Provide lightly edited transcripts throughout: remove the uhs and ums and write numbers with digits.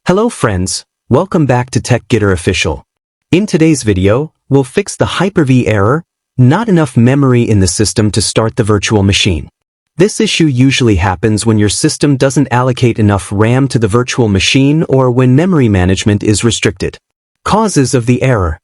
Hello friends, welcome back to Tech Gitter Official. In today's video, we'll fix the HyperV error, not enough memory in the system to start the virtual machine. This issue usually happens when your system doesn't allocate enough RAM to the virtual machine or when memory management is restricted. Causes of the error.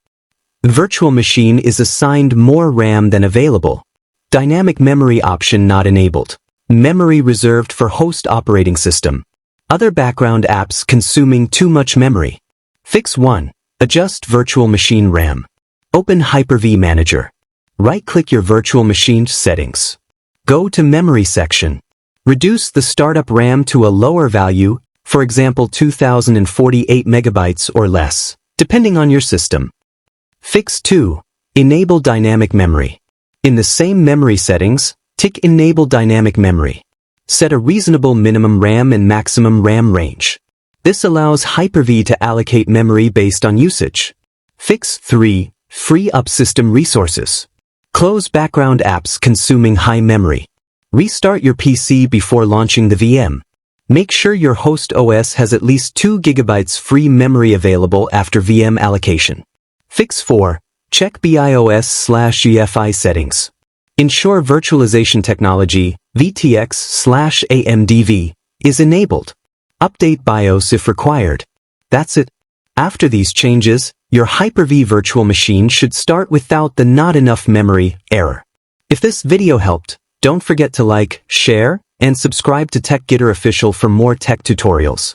The virtual machine is assigned more RAM than available. Dynamic memory option not enabled. Memory reserved for host operating system. Other background apps consuming too much memory. Fix 1. Adjust virtual machine RAM. Open HyperV Manager. Right-click your virtual machine settings. Go to Memory section. Reduce the startup RAM to a lower value, for example 2048 megabytes or less, depending on your system. Fix 2. Enable dynamic memory. In the same memory settings, tick Enable dynamic memory. Set a reasonable minimum RAM and maximum RAM range. This allows HyperV to allocate memory based on usage. Fix 3. Free up system resources. Close background apps consuming high memory. Restart your PC before launching the VM. Make sure your host OS has at least 2 GB free memory available after VM allocation. Fix 4. Check BIOS/UEFI settings. Ensure virtualization technology, VTX/AMDV, is enabled. Update BIOS if required. That's it. After these changes, your HyperV virtual machine should start without the not enough memory error. If this video helped, don't forget to like, share, and subscribe to Tech Gitter Official for more tech tutorials.